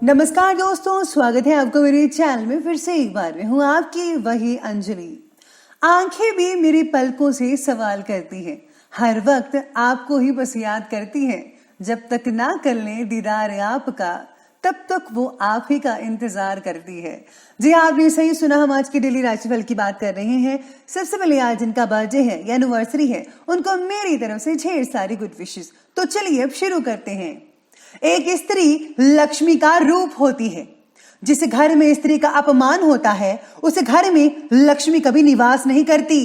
नमस्कार दोस्तों, स्वागत है आपको मेरे चैनल में। फिर से एक बार मैं हूँ आपकी वही अंजलि। आंखें भी मेरी पलकों से सवाल करती हैं, हर वक्त आपको ही बस याद करती हैं। जब तक ना कर लें दीदार आपका, तब तक वो आप ही का इंतजार करती है। जी आपने सही सुना, हम आज की डेली राशिफल की बात कर रहे हैं। सबसे पहले आज जिनका बर्थडे है या एनिवर्सरी है, उनको मेरी तरफ से ढेर सारी गुड विशेस। तो चलिए अब शुरू करते हैं। एक स्त्री लक्ष्मी का रूप होती है। जिस घर में स्त्री का अपमान होता है, उस घर में लक्ष्मी कभी निवास नहीं करती।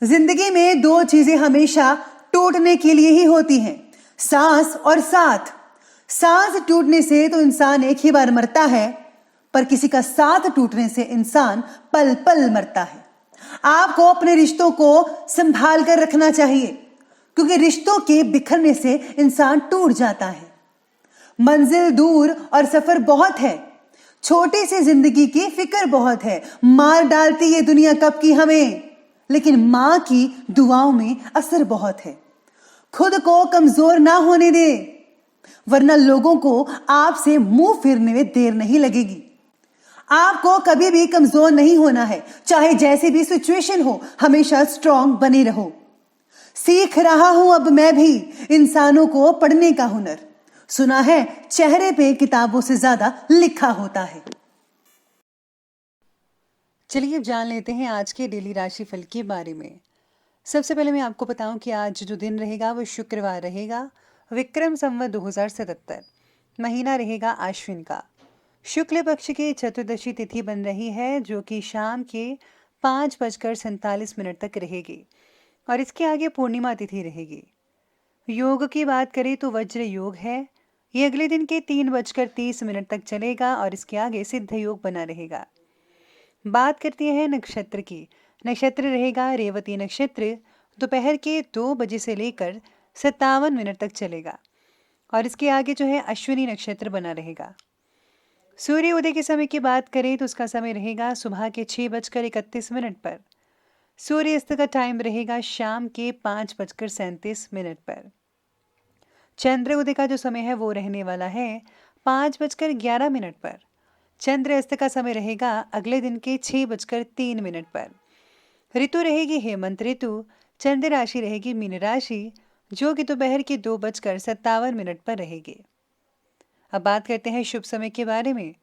जिंदगी में दो चीजें हमेशा टूटने के लिए ही होती हैं, सांस और साथ। सांस टूटने से तो इंसान एक ही बार मरता है, पर किसी का साथ टूटने से इंसान पल पल मरता है। आपको अपने रिश्तों को संभाल कर रखना चाहिए, क्योंकि रिश्तों के बिखरने से इंसान टूट जाता है। मंजिल दूर और सफर बहुत है, छोटी सी जिंदगी की फिक्र बहुत है। मार डालती ये दुनिया कब की हमें, लेकिन मां की दुआओं में असर बहुत है। खुद को कमजोर ना होने दे, वरना लोगों को आपसे मुंह फेरने में देर नहीं लगेगी। आपको कभी भी कमजोर नहीं होना है, चाहे जैसी भी सिचुएशन हो, हमेशा स्ट्रांग बने रहो। सीख रहा हूं अब मैं भी इंसानों को पढ़ने का हुनर। सुना है चेहरे पे किताबों से ज्यादा लिखा होता है। चलिए अब जान लेते हैं आज के डेली राशिफल के बारे में। सबसे पहले मैं आपको बताऊं कि आज जो दिन रहेगा वो शुक्रवार रहेगा, विक्रम संवत 2077। महीना रहेगा आश्विन का। शुक्ल पक्ष की चतुर्दशी तिथि बन रही है, जो कि शाम के 5:47 तक रहेगी और इसके आगे पूर्णिमा तिथि रहेगी। योग की बात करें तो वज्र योग है। ये अगले दिन के 3:30 तक चलेगा और इसके आगे सिद्ध योग बना रहेगा। बात करते हैं नक्षत्र की। नक्षत्र रहेगा रेवती नक्षत्र। दोपहर के 2 बजे से लेकर 57 मिनट तक चलेगा और इसके आगे जो है अश्विनी नक्षत्र बना रहेगा। सूर्य उदय के समय की बात करें तो उसका समय रहेगा सुबह के 6:31 पर। सूर्य अस्त का टाइम रहेगा शाम के 5:37 पर। चंद्र उदय का जो समय है वो रहने वाला है 5:11 पर। चंद्र अस्त का समय रहेगा अगले दिन के 6:03 पर। ऋतु रहेगी हेमंत ऋतु। चंद्र राशि रहेगी मीन राशि, जो कि दोपहर के 2:57 पर रहेगी। अब बात करते हैं शुभ समय के बारे में।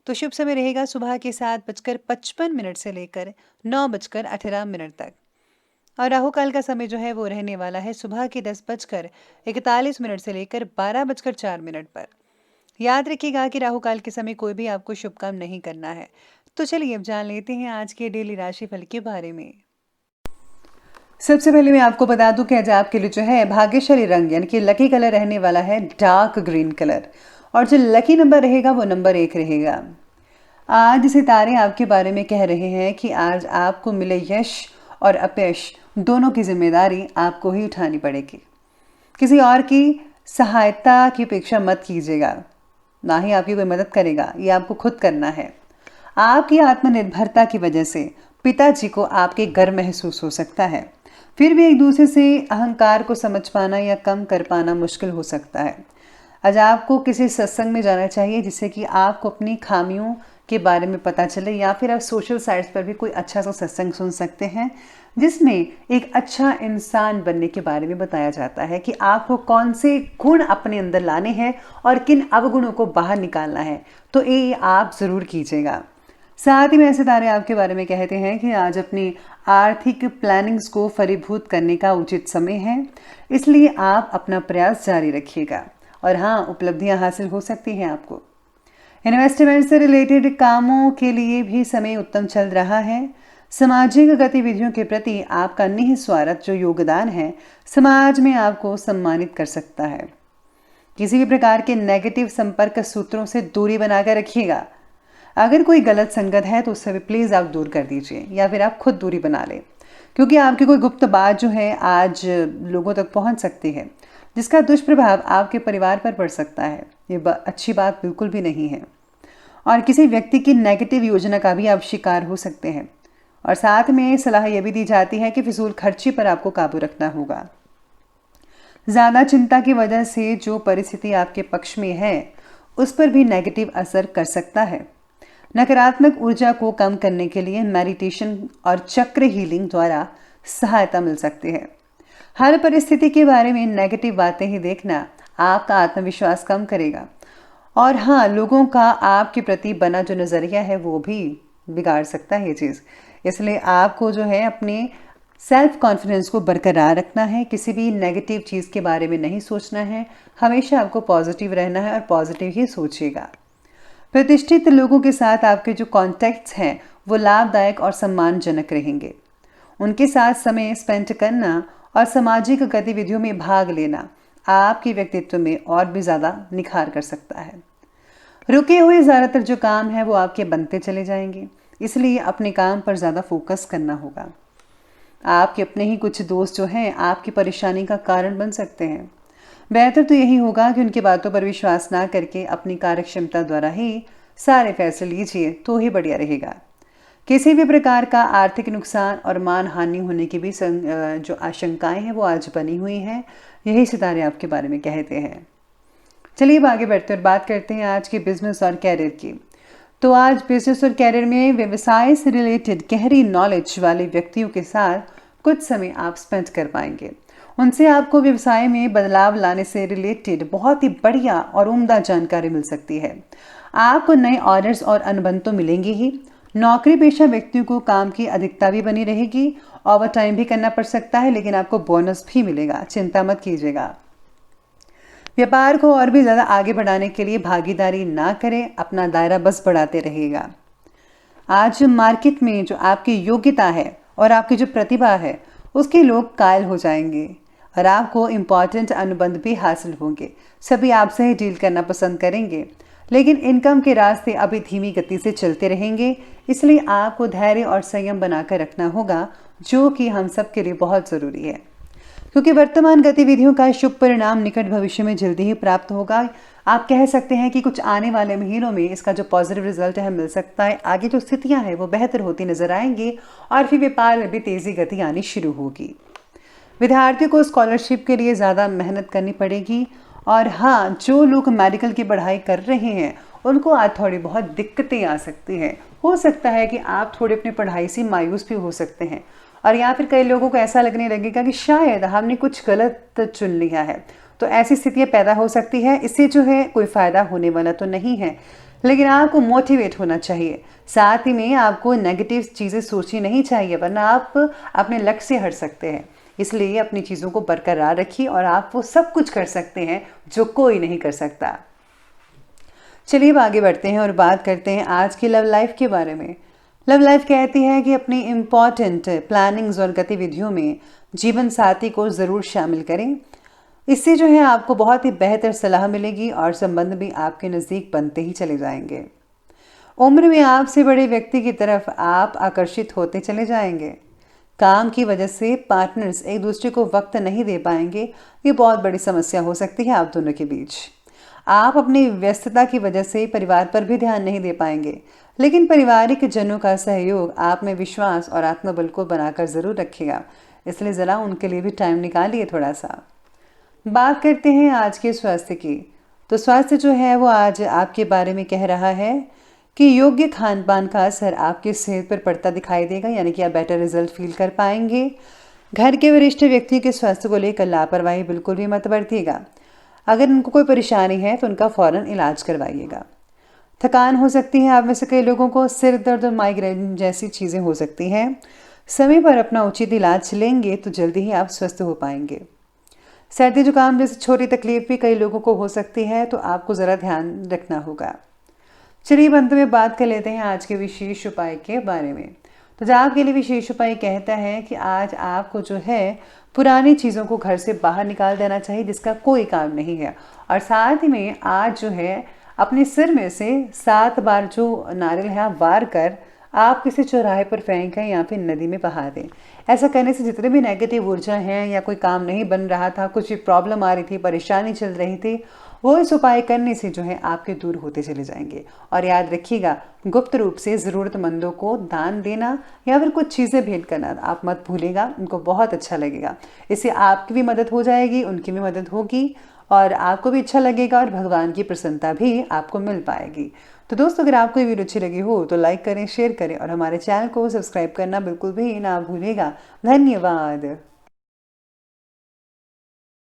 तो शुभ समय रहेगा सुबह के 7:55 से लेकर 9:18 तक और राहु काल का समय जो है वो रहने वाला है सुबह के 10:41 से लेकर 12:04 पर। याद रखिएगा कि राहु काल के समय कोई भी आपको शुभ काम नहीं करना है। तो चलिए अब जान लेते हैं आज के डेली राशिफल के बारे में। सबसे पहले मैं आपको बता दूं कि आज आपके लिए जो है भाग्यशाली रंग यानी कि लकी कलर रहने वाला है डार्क ग्रीन कलर, और जो लकी नंबर रहेगा वो नंबर 1 रहेगा। आज सितारे आपके बारे में कह रहे हैं कि आज आपको मिले यश और अपयश दोनों की जिम्मेदारी आपको ही उठानी पड़ेगी। किसी और की सहायता की अपेक्षा मत कीजिएगा, ना ही आपकी कोई मदद करेगा, ये आपको खुद करना है। आपकी आत्मनिर्भरता की वजह से पिताजी को आपके गर्व महसूस हो सकता है। फिर भी एक दूसरे से अहंकार को समझ पाना या कम कर पाना मुश्किल हो सकता है। आज आपको किसी सत्संग में जाना चाहिए, जिससे कि आपको अपनी खामियों के बारे में पता चले, या फिर आप सोशल साइट्स पर भी कोई अच्छा सा सत्संग सुन सकते हैं, जिसमें एक अच्छा इंसान बनने के बारे में बताया जाता है कि आपको कौन से गुण अपने अंदर लाने हैं और किन अवगुणों को बाहर निकालना है। तो ये आप ज़रूर कीजिएगा। साथ ही में सितारे आपके बारे में कहते हैं कि आज अपनी आर्थिक प्लानिंग्स को फलीभूत करने का उचित समय है, इसलिए आप अपना प्रयास जारी रखिएगा और हाँ, उपलब्धियाँ हासिल हो सकती हैं आपको। इन्वेस्टमेंट से रिलेटेड कामों के लिए भी समय उत्तम चल रहा है। सामाजिक गतिविधियों के प्रति आपका निस्वार्थ जो योगदान है, समाज में आपको सम्मानित कर सकता है। किसी भी प्रकार के नेगेटिव संपर्क सूत्रों से दूरी बनाकर रखिएगा। अगर कोई गलत संगत है तो उससे भी प्लीज़ आप दूर कर दीजिए, या फिर आप खुद दूरी बना लें, क्योंकि आपकी कोई गुप्त बात जो है आज लोगों तक पहुंच सकती है, जिसका दुष्प्रभाव आपके परिवार पर पड़ सकता है। ये अच्छी बात बिल्कुल भी नहीं है। और किसी व्यक्ति की नेगेटिव योजना का भी आप शिकार हो सकते हैं। और साथ में सलाह यह भी दी जाती है कि फिजूल खर्ची पर आपको काबू रखना होगा। ज़्यादा चिंता की वजह से जो परिस्थिति आपके पक्ष में है उस पर भी नेगेटिव असर कर सकता है। नकारात्मक ऊर्जा को कम करने के लिए मेडिटेशन और चक्र हीलिंग द्वारा सहायता मिल सकती है। हर परिस्थिति के बारे में नेगेटिव बातें ही देखना आपका आत्मविश्वास कम करेगा और हाँ, लोगों का आपके प्रति बना जो नज़रिया है वो भी बिगाड़ सकता है ये चीज़। इसलिए आपको जो है अपने सेल्फ कॉन्फिडेंस को बरकरार रखना है, किसी भी नेगेटिव चीज़ के बारे में नहीं सोचना है, हमेशा आपको पॉजिटिव रहना है और पॉजिटिव ही सोचिएगा। प्रतिष्ठित लोगों के साथ आपके जो कॉन्टैक्ट्स हैं वो लाभदायक और सम्मानजनक रहेंगे। उनके साथ समय स्पेंड करना और सामाजिक गतिविधियों में भाग लेना आपके व्यक्तित्व में और भी ज़्यादा निखार कर सकता है। रुके हुए ज़्यादातर जो काम है वो आपके बनते चले जाएंगे, इसलिए अपने काम पर ज़्यादा फोकस करना होगा। आपके अपने ही कुछ दोस्त जो हैं आपकी परेशानी का कारण बन सकते हैं। बेहतर तो यही होगा कि उनकी बातों पर विश्वास ना करके अपनी कार्यक्षमता द्वारा ही सारे फैसले लीजिए तो ही बढ़िया रहेगा। किसी भी प्रकार का आर्थिक नुकसान और मान हानि होने की भी जो आशंकाएं हैं वो आज बनी हुई हैं। यही सितारे आपके बारे में कहते हैं। चलिए अब आगे बढ़ते और बात करते हैं आज के बिजनेस और कैरियर की। तो आज बिजनेस और कैरियर में व्यवसाय से रिलेटेड गहरी नॉलेज वाले व्यक्तियों के साथ कुछ समय आप स्पेंड कर पाएंगे। उनसे आपको व्यवसाय में बदलाव लाने से रिलेटेड बहुत ही बढ़िया और उम्दा जानकारी मिल सकती है। आपको नए ऑर्डर्स और अनुबंध तो मिलेंगे ही। नौकरी पेशा व्यक्तियों को काम की अधिकता भी बनी रहेगी, ओवर टाइम भी करना पड़ सकता है, लेकिन आपको बोनस भी मिलेगा, चिंता मत कीजिएगा। व्यापार को और भी ज़्यादा आगे बढ़ाने के लिए भागीदारी ना करें, अपना दायरा बस बढ़ाते रहिएगा। आज मार्केट में जो आपकी योग्यता है और आपकी जो प्रतिभा है उसके लोग कायल हो जाएंगे और आपको इम्पॉर्टेंट अनुबंध भी हासिल होंगे। सभी आपसे ही डील करना पसंद करेंगे, लेकिन इनकम के रास्ते अभी धीमी गति से चलते रहेंगे, इसलिए आपको धैर्य और संयम बनाकर रखना होगा, जो कि हम सब के लिए बहुत ज़रूरी है। क्योंकि वर्तमान गतिविधियों का शुभ परिणाम निकट भविष्य में जल्दी ही प्राप्त होगा। आप कह सकते हैं कि कुछ आने वाले महीनों में इसका जो पॉजिटिव रिजल्ट है मिल सकता है। आगे जो स्थितियां हैं वो बेहतर होती नजर आएंगी और फिर व्यापार में भी तेजी गति आनी शुरू होगी। विद्यार्थियों को स्कॉलरशिप के लिए ज़्यादा मेहनत करनी पड़ेगी और हाँ, जो लोग मेडिकल की पढ़ाई कर रहे हैं उनको आज थोड़ी बहुत दिक्कतें आ सकती हैं। हो सकता है कि आप थोड़ी अपनी पढ़ाई से मायूस भी हो सकते हैं और या फिर कई लोगों को ऐसा लगने लगेगा कि शायद हमने कुछ गलत चुन लिया है। तो ऐसी स्थितियां पैदा हो सकती है। इससे जो है कोई फ़ायदा होने वाला तो नहीं है, लेकिन आपको मोटिवेट होना चाहिए। साथ ही में आपको नेगेटिव चीज़ें सोचनी नहीं चाहिए, वरना आप अपने लक्ष्य से हट सकते हैं। इसलिए अपनी चीज़ों को बरकरार रखिए और आप वो सब कुछ कर सकते हैं जो कोई नहीं कर सकता। चलिए अब आगे बढ़ते हैं और बात करते हैं आज की लव लाइफ के बारे में। लव लाइफ कहती है कि अपनी इम्पॉर्टेंट प्लानिंग्स और गतिविधियों में जीवन साथी को ज़रूर शामिल करें। इससे जो है आपको बहुत ही बेहतर सलाह मिलेगी और संबंध भी आपके नज़दीक बनते ही चले जाएंगे। उम्र में आपसे बड़े व्यक्ति की तरफ आप आकर्षित होते चले जाएंगे। काम की वजह से पार्टनर्स एक दूसरे को वक्त नहीं दे पाएंगे। ये बहुत बड़ी समस्या हो सकती है आप दोनों के बीच। आप अपनी व्यस्तता की वजह से परिवार पर भी ध्यान नहीं दे पाएंगे, लेकिन पारिवारिक जनों का सहयोग आप में विश्वास और आत्मबल को बनाकर ज़रूर रखेगा। इसलिए ज़रा उनके लिए भी टाइम निकालिए थोड़ा सा। बात करते हैं आज के स्वास्थ्य की। तो स्वास्थ्य जो है वो आज आपके बारे में कह रहा है कि योग्य खान पान का असर आपकी सेहत पर पड़ता दिखाई देगा, यानी कि आप बेटर रिजल्ट फील कर पाएंगे। घर के वरिष्ठ व्यक्ति के स्वास्थ्य को लेकर लापरवाही बिल्कुल भी मत बरतिएगा। अगर उनको कोई परेशानी है तो उनका फ़ौरन इलाज करवाइएगा। थकान हो सकती है आप में से कई लोगों को, सिर दर्द और माइग्रेन जैसी चीज़ें हो सकती हैं। समय पर अपना उचित इलाज लेंगे तो जल्दी ही आप स्वस्थ हो पाएंगे। सर्दी जुकाम जैसी छोटी तकलीफ भी कई लोगों को हो सकती है, तो आपको ज़रा ध्यान रखना होगा। चलिए अंत में बात कर लेते हैं आज के विशेष उपाय के बारे में। तो जो आपके लिए विशेष उपाय कहता है कि आज आपको जो है पुरानी चीज़ों को घर से बाहर निकाल देना चाहिए जिसका कोई काम नहीं है, और साथ ही में आज जो है अपने सिर में से 7 बार जो नारियल है आप वार कर आप किसी चौराहे पर फेंकें या फिर नदी में बहा दें। ऐसा करने से जितने भी नेगेटिव ऊर्जा हैं या कोई काम नहीं बन रहा था, कुछ भी प्रॉब्लम आ रही थी, परेशानी चल रही थी, वो इस उपाय करने से जो है आपके दूर होते चले जाएंगे। और याद रखिएगा, गुप्त रूप से ज़रूरतमंदों को दान देना या फिर कुछ चीज़ें भेंट करना आप मत भूलिएगा, उनको बहुत अच्छा लगेगा। इससे आपकी भी मदद हो जाएगी, उनकी भी मदद होगी और आपको भी अच्छा लगेगा और भगवान की प्रसन्नता भी आपको मिल पाएगी। तो दोस्तों, अगर आपको ये वीडियो अच्छी लगी हो तो लाइक करें, शेयर करें और हमारे चैनल को सब्सक्राइब करना बिल्कुल भी ना भूलिएगा। धन्यवाद।